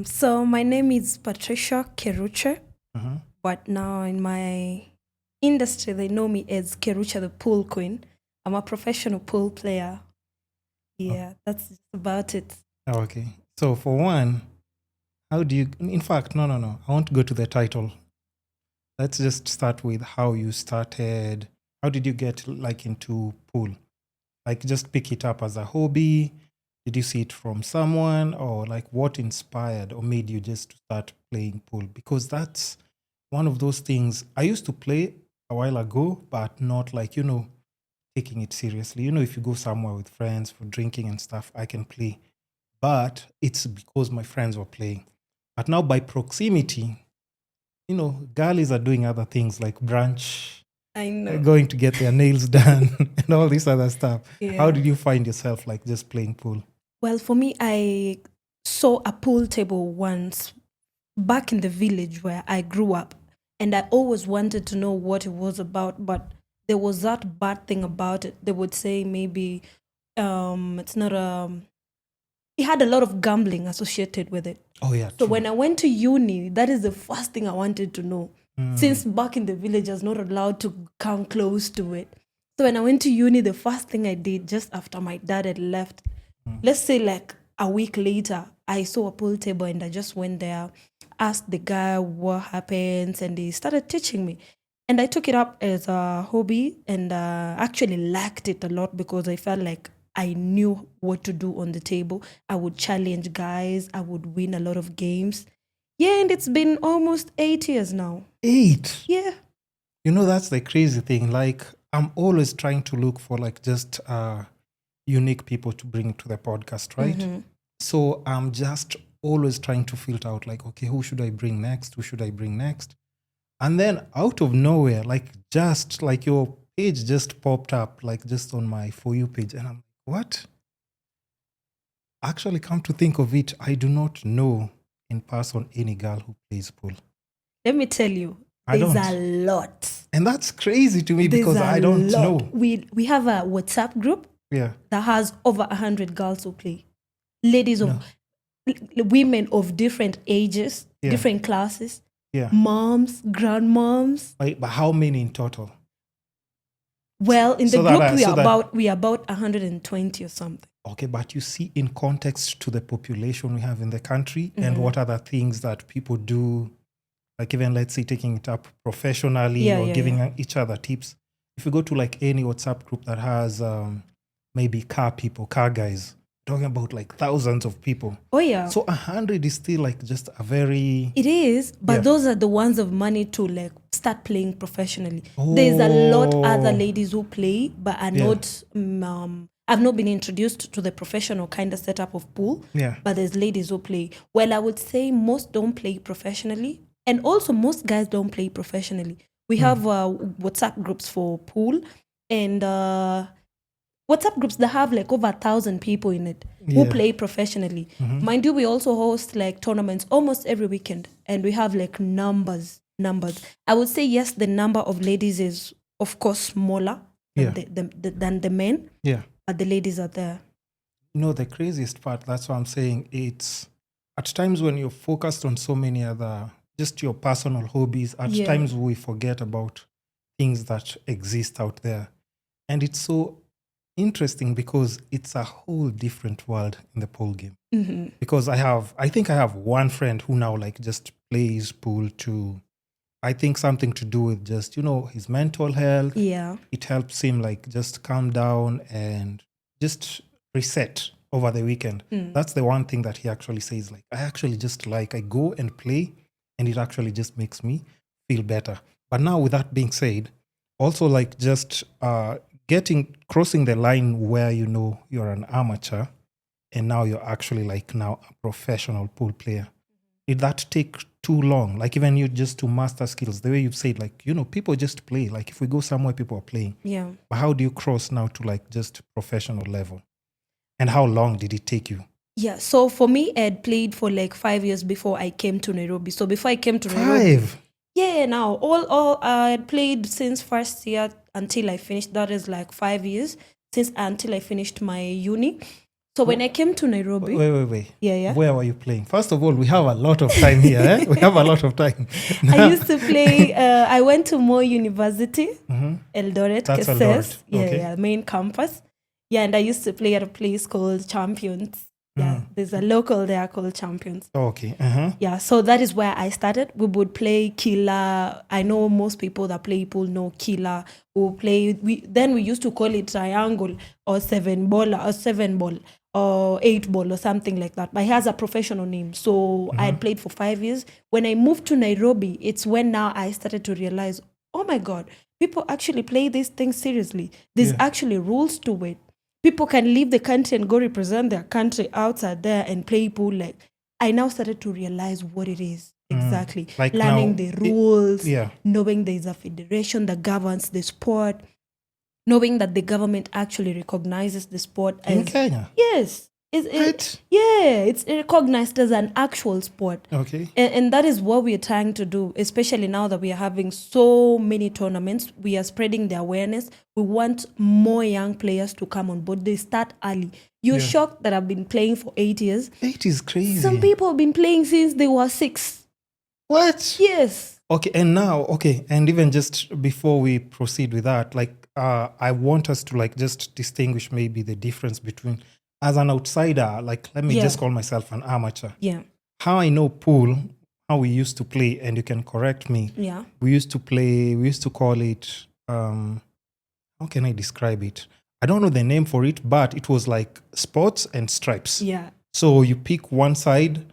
So my name is Patricia Keruche, Uh-huh. but now in my industry they know me as Keruche the pool queen. I'm a professional pool player. Yeah, that's just about it. Okay. So for one, how do you? In fact, no. I want to go to the title. Let's just start with how you started. How did you get like into pool? Like just pick it up as a hobby. Did you see it from someone, or like what inspired or made you just to start playing pool? Because that's one of those things I used to play a while ago, but not like taking it seriously. If you go somewhere with friends for drinking and stuff, I can play, but it's because my friends were playing. But now by proximity, girlies are doing other things like brunch, I know. going to get their nails done, and all this other stuff. How Yeah. did you find yourself like just playing pool? Well, for me, I saw a pool table once back in the village where I grew up, and I always wanted to know what it was about, but there was that bad thing about it. They would say maybe it's not it had a lot of gambling associated with it. Oh yeah, So true. when I went to uni, that is the first thing I wanted to know. Since back in the village, I was not allowed to come close to it. So when I went to uni, the first thing I did just after my dad had left, let's say like a week later, I saw a pool table and I just went there, asked the guy what happens, and he started teaching me. And I took it up as a hobby and actually liked it a lot because I felt like I knew what to do on the table. I would challenge guys, I would win a lot of games. Yeah, and it's been almost 8 years now. 8. Yeah. That's the crazy thing. Like I'm always trying to look for like just unique people to bring to the podcast, right? So I'm just always trying to filter out like, okay, who should I bring next? Who should I bring next? And then out of nowhere, like just like your page just popped up, like just on my For You page. And I'm like, what? Actually, come to think of it, I do not know in person any girl who plays pool. Let me tell you, I there's don't. a lot. And that's crazy to me There's because a I don't lot. know. We have a WhatsApp group Yeah. that has over 100 girls who play. Ladies No. women of different ages, Yeah. different classes, Yeah. moms, grandmoms. But how many in total? Well, in the So that group I- we are about 120 or something. Okay, but you see, in context to the population we have in the country and what other things that people do, like even let's say taking it up professionally or giving each other tips. If you go to like any WhatsApp group that has maybe car guys, talking about like thousands of people. Oh yeah. So 100 is still like just a very. It is, but Yeah. those are the ones of money to like start playing professionally. There's a lot other ladies who play, but are not. I've not been introduced to the professional kind of setup of pool. Yeah. But there's ladies who play. Well, I would say most don't play professionally, and also most guys don't play professionally. We have WhatsApp groups for pool, and WhatsApp groups that have like over 1,000 people in it who Yeah. play professionally. Mind you, we also host like tournaments almost every weekend, and we have like numbers. I would say yes, the number of ladies is of course smaller than, than the men, Yeah. but the ladies are there. The craziest part, that's what I'm saying, it's at times when you're focused on so many other, just your personal hobbies, at times we forget about things that exist out there. And it's so interesting because it's a whole different world in the pool game. Because I think I have one friend who now like just plays pool to, I think something to do with just, his mental health. Yeah. It helps him like just calm down and just reset over the weekend. That's the one thing that he actually says, like, I actually just like, I go and play and it actually just makes me feel better. But now with that being said, also like just crossing the line where you're an amateur and now you're actually like now a professional pool player. Did that take too long? Like even you just to master skills, the way you've said, like, people just play. Like if we go somewhere, people are playing. Yeah. But how do you cross now to like just professional level? And how long did it take you? Yeah. So for me, I had played for like 5 years before I came to Nairobi. So before I came to Nairobi. 5? Yeah, now all I had played since first year until I finished. That is like 5 years until I finished my uni. So when I came to Nairobi, Wait. Yeah. Where were you playing? First of all, we have a lot of time here. Eh? We have a lot of time. I used to play. I went to Moy University, Eldoret, That's Keses, Eldoret. Okay. yeah, main campus. Yeah, and I used to play at a place called Champions. Yeah, there's a local there called Champions. Okay. Yeah, so that is where I started. We would play Killer. I know most people that play pool know Killer. We'll play. We used to call it triangle or 7-ball or 7-ball or 8-ball or something like that. But he has a professional name. So I had played for 5 years. When I moved to Nairobi, it's when now I started to realize, oh my God, people actually play these things seriously. There's actually rules to it. People can leave the country and go represent their country outside there and play pool. Like, I now started to realize what it is exactly. Like learning now, the rules, yeah. knowing there's a federation that governs the sport, knowing that the government actually recognizes the sport as... In Kenya? Yes. It's recognized as an actual sport. Okay. And that is what we are trying to do, especially now that we are having so many tournaments. We are spreading the awareness. We want more young players to come on board. They start early. You're shocked that I've been playing for 8 years. 8 is crazy. Some people have been playing since they were 6. What? Yes. Okay, and now, and even just before we proceed with that, like, I want us to like just distinguish maybe the difference between, as an outsider, like, let me just call myself an amateur. Yeah. How I know pool, how we used to play, and you can correct me. Yeah. We used to call it, how can I describe it? I don't know the name for it, but it was like spots and stripes. Yeah. So you pick one side,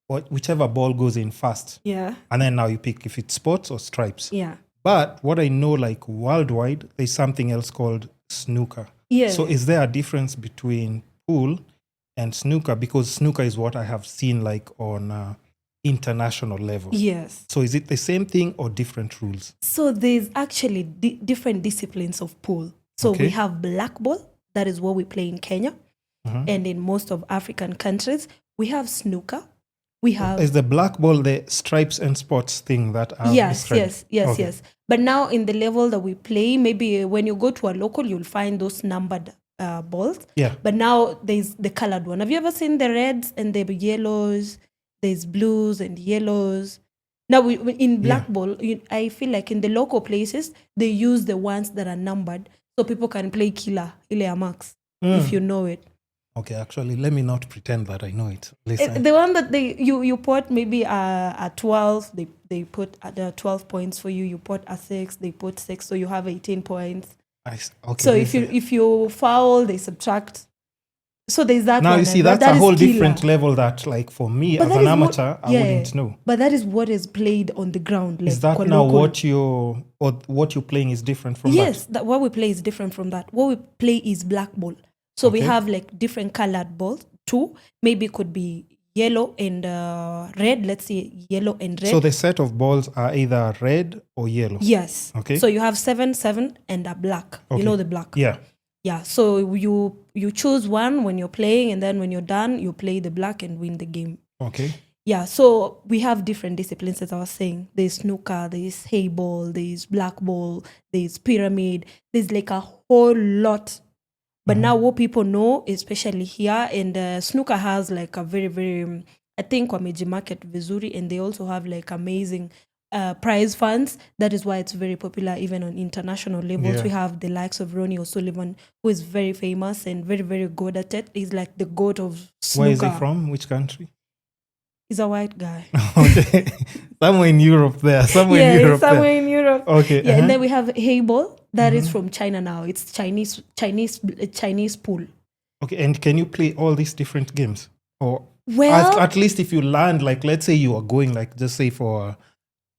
whichever ball goes in first. Yeah. And then now you pick if it's spots or stripes. Yeah. But what I know, like worldwide, there's something else called snooker. Yeah. So is there a difference between pool and snooker? Because snooker is what I have seen like on international level. Yes. So is it the same thing or different rules? So there's actually different disciplines of pool. So we have Blackball, that is what we play in Kenya. And in most of African countries, we have snooker. We have... Is the Blackball the stripes and spots thing that I've described? Yes. But now in the level that we play, maybe when you go to a local, you'll find those numbered balls. Yeah. But now there's the colored one. Have you ever seen the reds and the yellows? There's blues and yellows. Now in Blackball, I feel like in the local places, they use the ones that are numbered so people can play Killer, Ile Max, if you know it. Okay, actually, let me not pretend that I know it. Listen. The one that you put maybe a 12, they put 12 points for you. You put a 6, they put 6, so you have 18 points. So if you foul, they subtract. So there's that. Now you see that's a whole different level that, like, for me as an amateur, I wouldn't know. But that is what is played on the ground. Like, is that now what you're playing is different from that? Yes, what we play is different from that. What we play is Blackball. So we have like different colored balls too. Maybe it could be yellow and red. Let's say yellow and red. So the set of balls are either red or yellow. Yes. Okay. So you have 7, and a black. Okay. You know the black. Yeah. Yeah. So you choose one when you're playing, and then when you're done, you play the black and win the game. Okay. Yeah. So we have different disciplines, as I was saying. There's snooker, there's hay ball, there's blackball, there's pyramid. There's like a whole lot. But now what people know, especially here, and snooker has like a very, very, I think, wameji market vizuri, and they also have like amazing prize funds. That is why it's very popular even on international levels. Yeah. We have the likes of Ronnie O'Sullivan, who is very famous and very, very good at it. He's like the god of snooker. Where is he from? Which country? He's a white guy. Okay. Somewhere in Europe there. Somewhere in Europe. Okay. Yeah, and then we have hay ball. That is from China now. It's Chinese pool. Okay, and can you play all these different games? Or at least if you land, like, let's say you are going, like, just say for a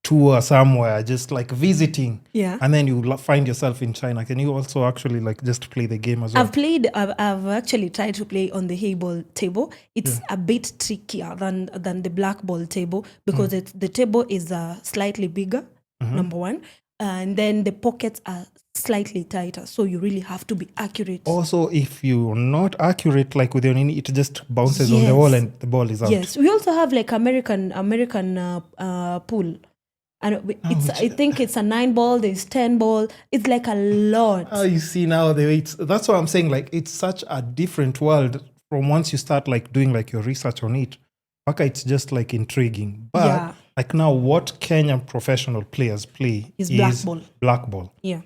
tour somewhere, just like visiting. Yeah. And then you find yourself in China. Can you also actually like just play the game as well? I've actually tried to play on the hay ball table. It's a bit trickier than the black ball table because the table is slightly bigger, number one. And then the pockets are slightly tighter, so you really have to be accurate. Also, if you're not accurate, like with your knee, it just bounces on the wall and the ball is out. Yes, we also have like American pool. And I think it's a 9-ball, there's 10-ball. It's like a lot. Oh, you see now the way that's what I'm saying. Like, it's such a different world from once you start like doing like your research on it. Okay, it's just like intriguing. But like now, what Kenyan professional players play is blackball. Blackball. Yeah.